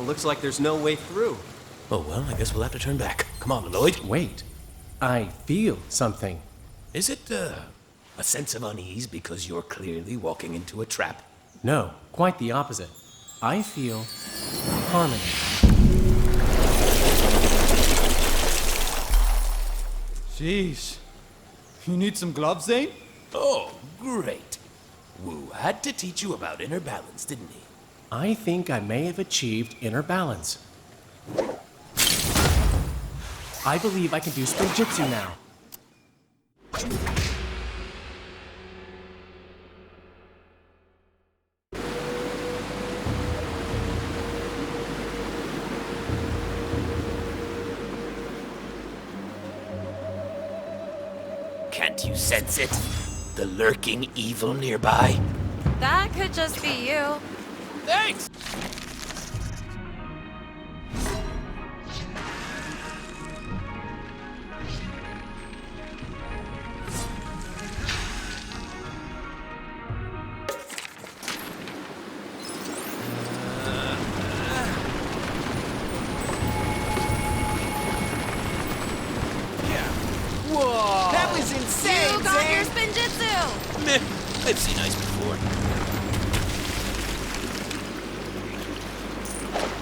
looks like there's no way through. Oh, well, I guess we'll have to turn back. Come on, Lloyd. Wait. I feel something. Is it, a sense of unease because you're clearly walking into a trap? No, quite the opposite. I feel harmony. Jeez. You need some gloves, Zane? Oh, great. Wu had to teach you about inner balance, didn't he? I think I may have achieved inner balance. I believe I can do spin jitsu now. Can't you sense it? The lurking evil nearby? That could just be you. Thanks! Whoa! That was insane, You got Zane! your spin jitsu! Meh, I've seen ice before.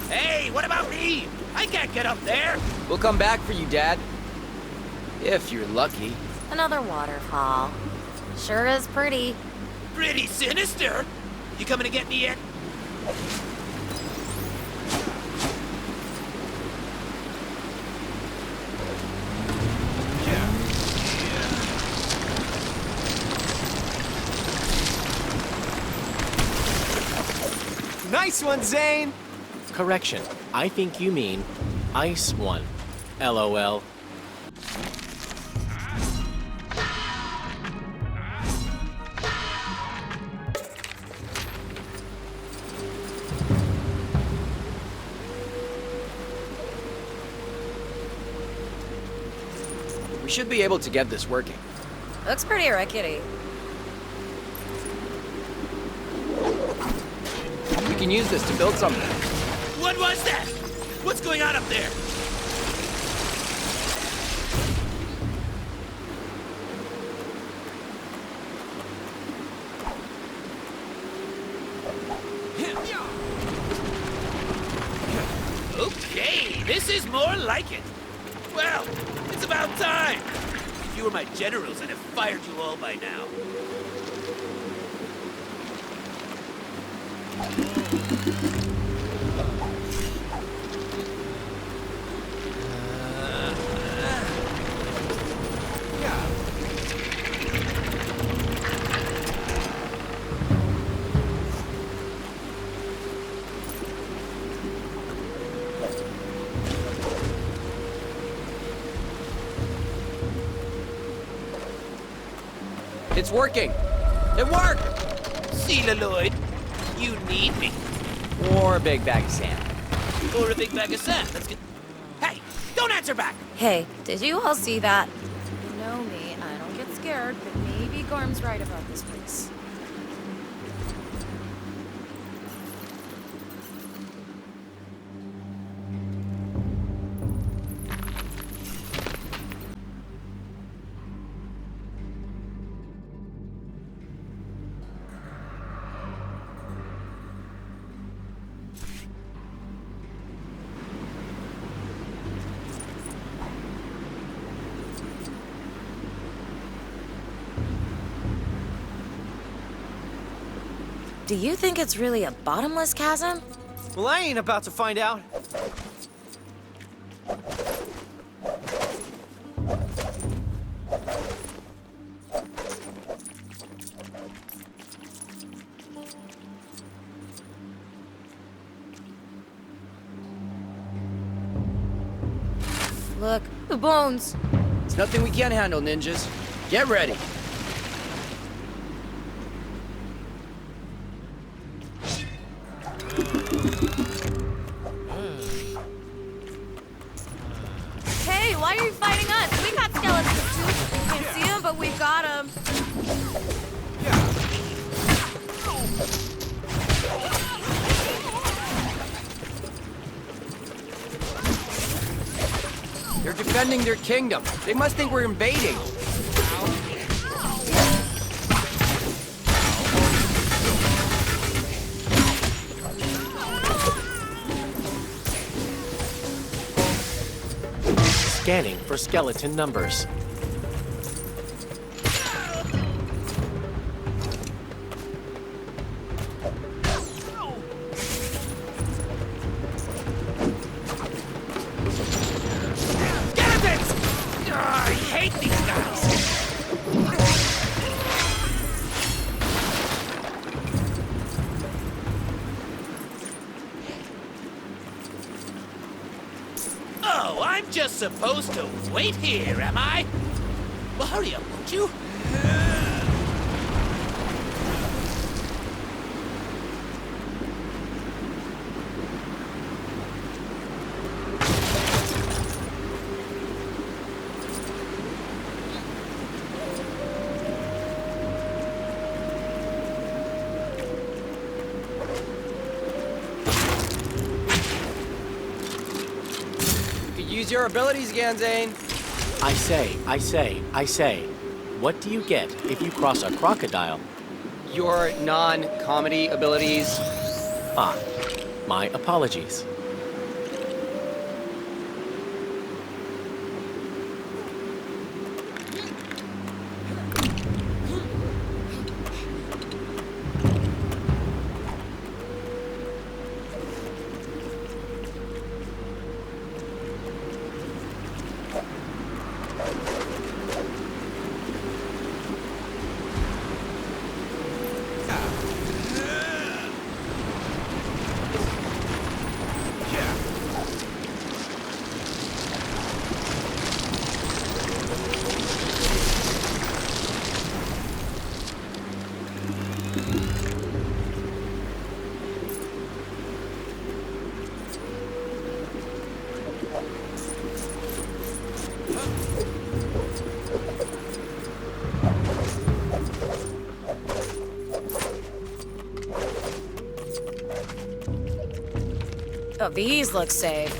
Hey, what about me? I can't get up there! We'll come back for you, Dad. If you're lucky. Another waterfall. Sure is pretty. Pretty sinister! You coming to get me yet? Nice one, Zane! Correction. I think you mean ice one. LOL. We should be able to get this working. Looks pretty rickety. We can use this to build something. What was that? What's going on up there? Okay, this is more like it. Well, it's about time. If you were my generals, I'd have fired you all by now. It's working. It worked! See, Lloyd, you need me. Or a big bag of sand. Or a big bag of sand. Let's get... Hey, don't answer back! Hey, did you all see that? You know me, I don't get scared, but maybe Gorm's right about this place. Do you think it's really a bottomless chasm? Well, I ain't about to find out. Look, the bones. It's nothing we can't handle, ninjas. Get ready. Hey, why are you fighting us? We got skeletons too. Can't see them, but we've got them. defending their kingdom. They must think we're invading. Scanning for skeleton numbers. I hate these guys! Oh, I'm just supposed to wait here, am I? Well, hurry up, won't you? Use your abilities again, Zane. I say. What do you get if you cross a crocodile? Your non-comedy abilities. Ah, my apologies. Oh, these look safe.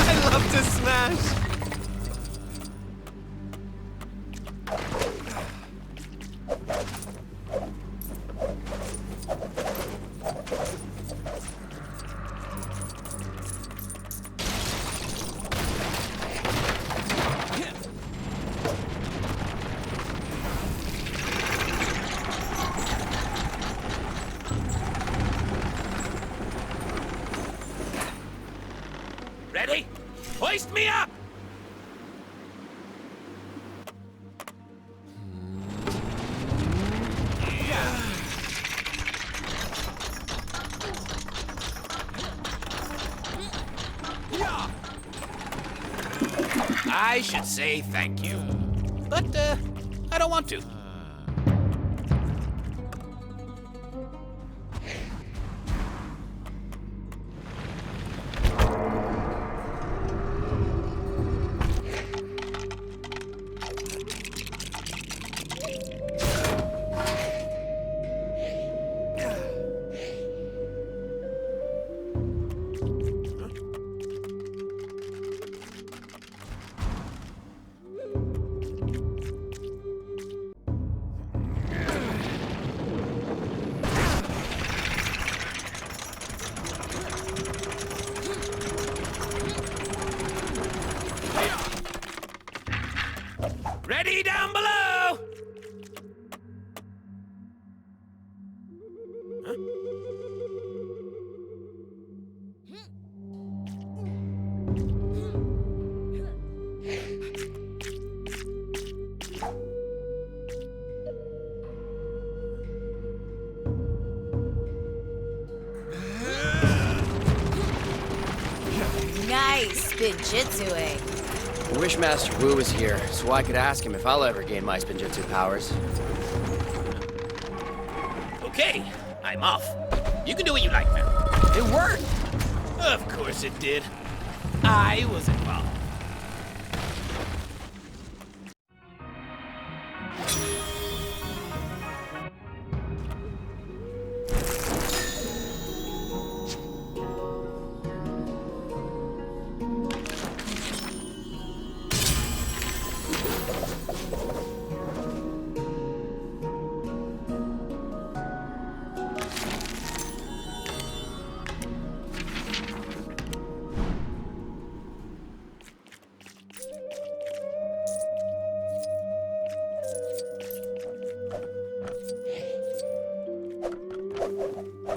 I love to smash. Ready? Hoist me up! I should say thank you. But, I don't want to. Ready down below! Huh? Nice spin jitsuing. I wish Master Wu was here, so I could ask him if I'll ever gain my spinjitzu powers. Okay, I'm off. You can do what you like now. It worked! Of course it did. I was involved.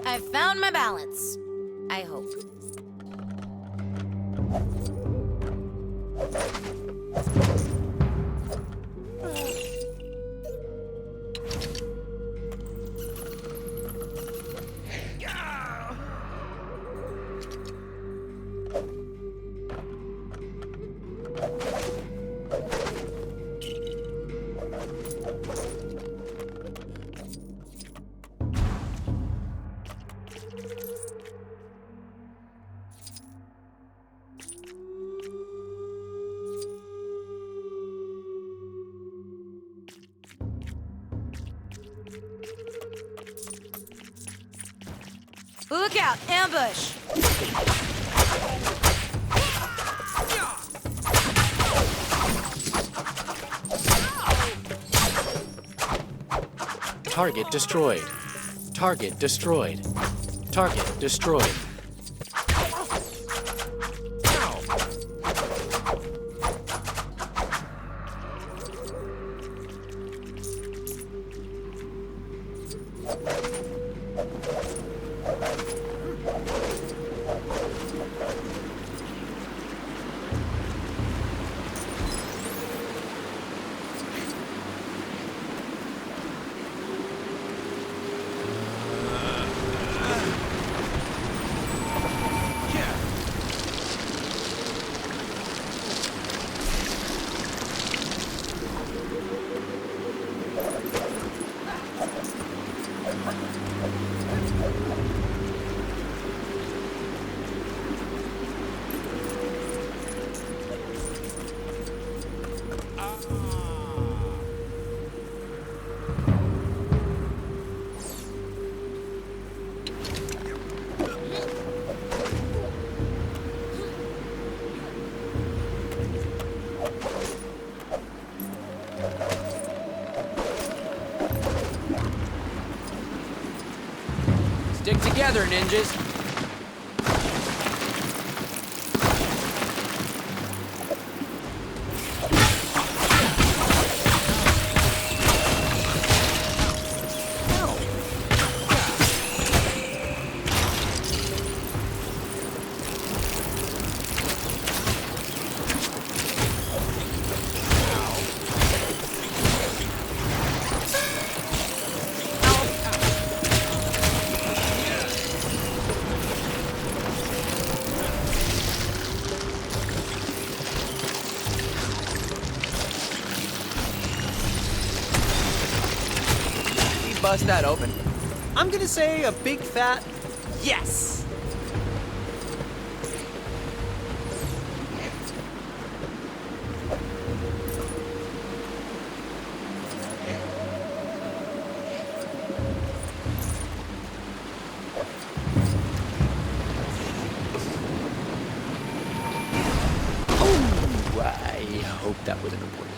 I've found my balance. I hope. Look out! Ambush! Target destroyed. Target destroyed. Target destroyed. Stick together, ninjas! Bust that open. I'm gonna say a big fat yes. Oh, I hope that wasn't important.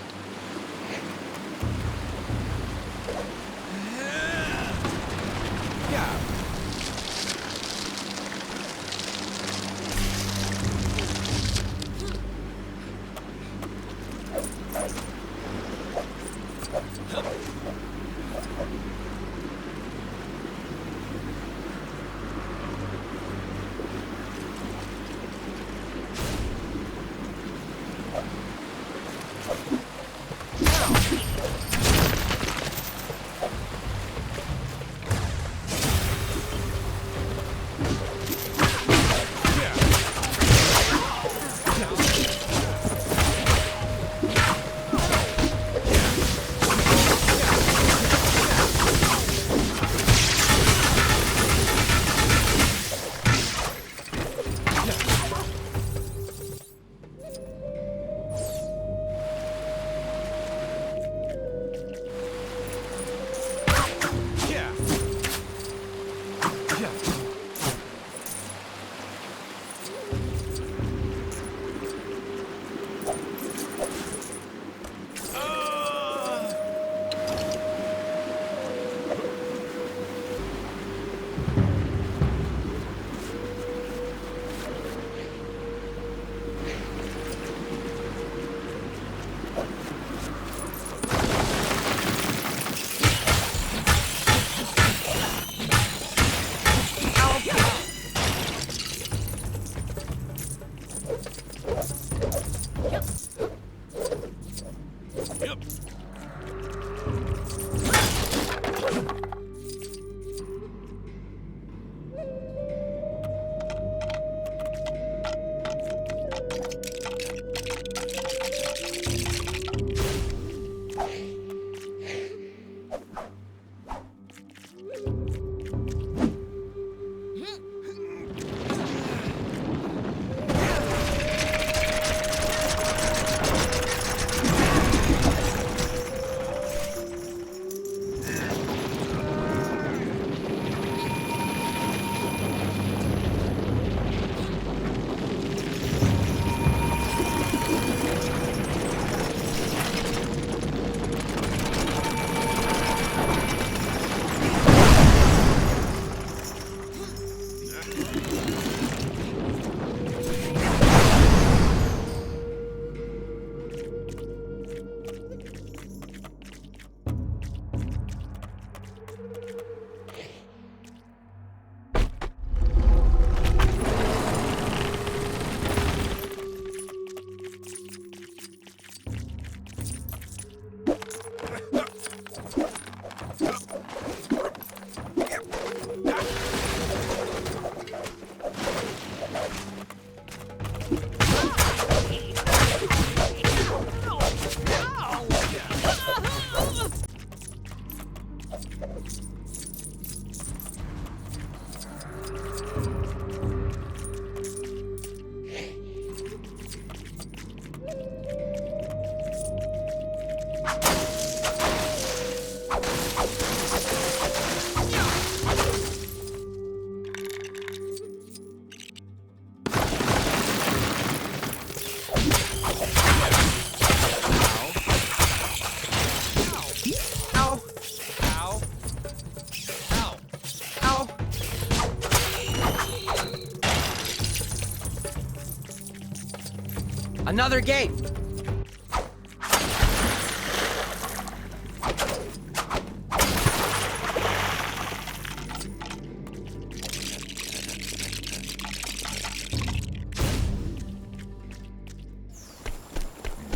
Another gate!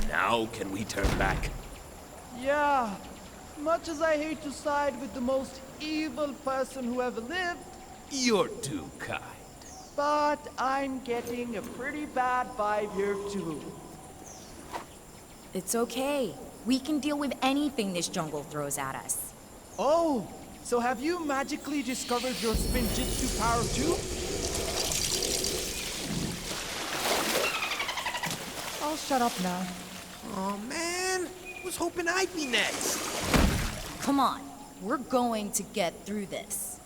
Now can we turn back? Yeah, much as I hate to side with the most evil person who ever lived, You're too kind. but I'm getting a pretty bad vibe here too. It's okay. We can deal with anything this jungle throws at us. Oh, so have you magically discovered your spinjitzu power too? I'll shut up now. Oh man, was hoping I'd be next. Come on, we're going to get through this.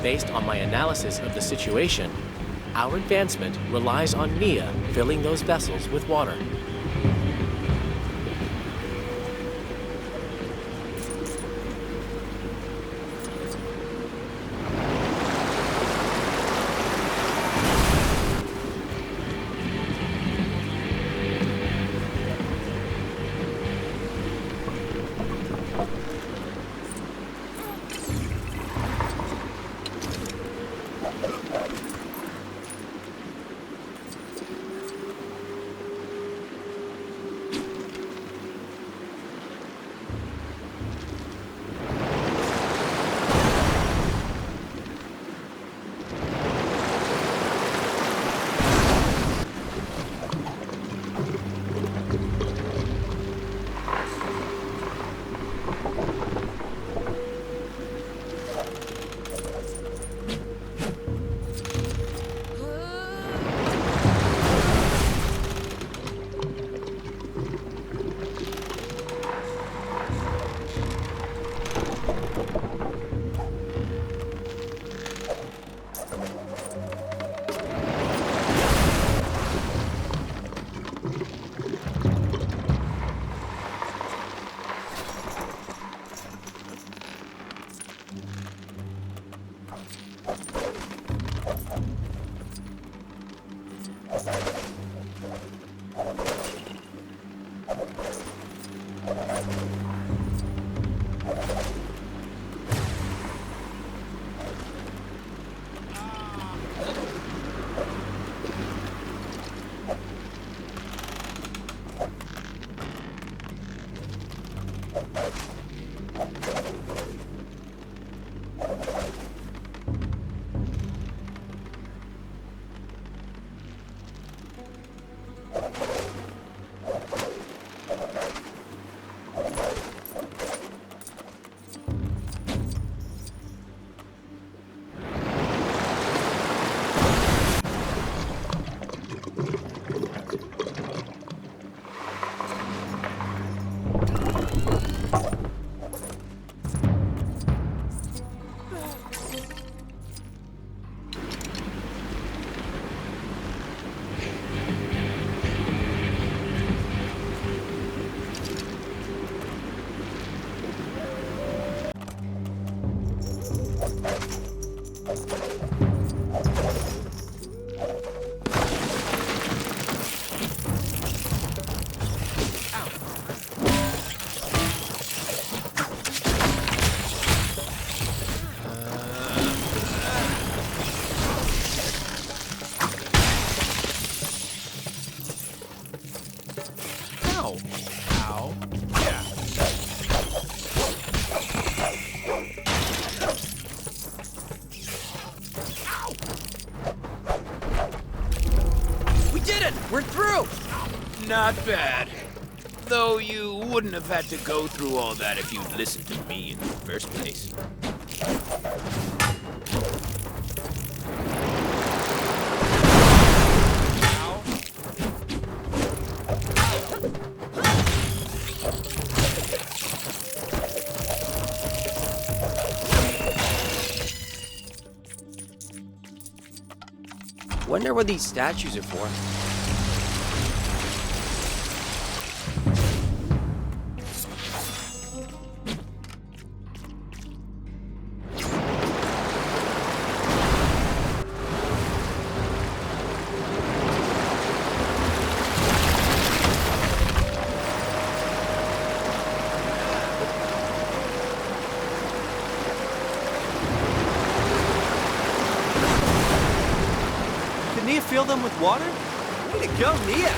Based on my analysis of the situation, Our advancement relies on Nia filling those vessels with water. We're through! Not bad. Though you wouldn't have had to go through all that if you'd listened to me in the first place. Wonder what these statues are for. Can Nia fill them with water? Way to go, Nia!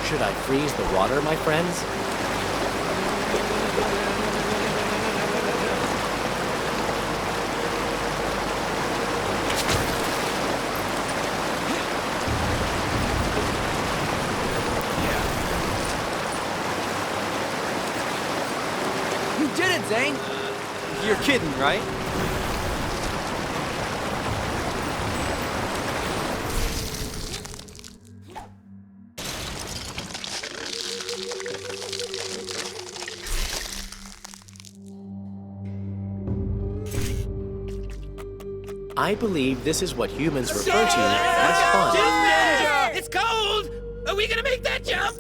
Should I freeze the water, my friends? saying? You're kidding, right? I believe this is what humans refer to as fun. It's cold! Are we gonna make that jump?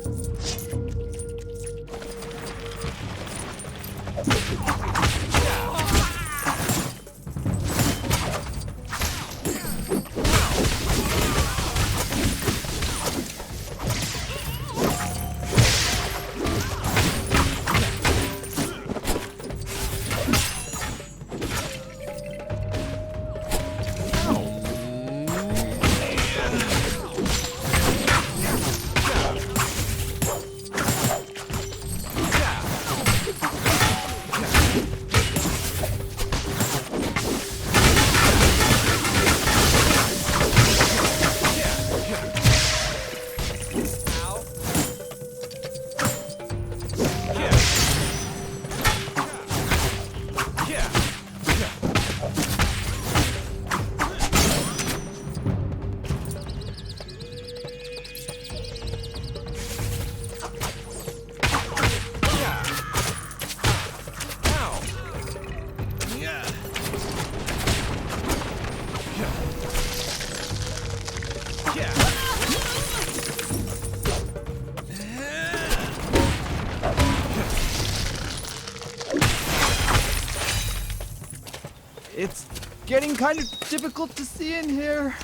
It's getting kind of difficult to see in here.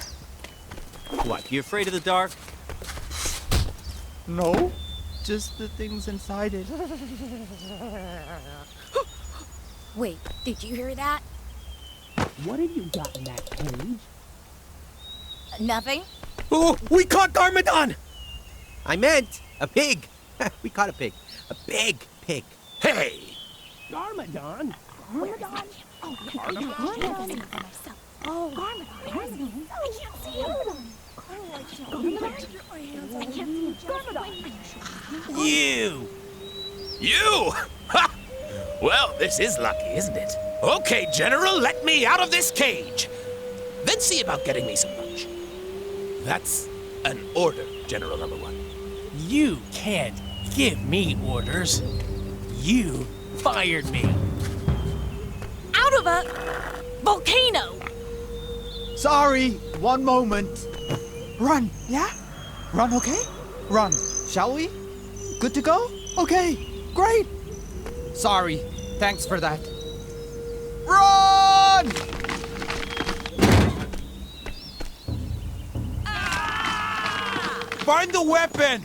What, you afraid of the dark? No, just the things inside it. Wait, did you hear that? What have you got in that cage? Nothing? Oh, we caught Garmadon! I meant a pig. We caught a pig. A big pig. Hey! Garmadon? Garmadon? Oh, Garmadon. Oh, Garmadon. I can't see him. You! You! Ha! Well, this is lucky, isn't it? Okay, General, let me out of this cage. Then see about getting me some lunch. That's an order, General Number One. You can't give me orders. You fired me. Out of a volcano! Sorry, one moment. Run, yeah? Run, okay? Run, shall we? Good to go? Okay, great. Sorry, thanks for that. Run! Find the weapon!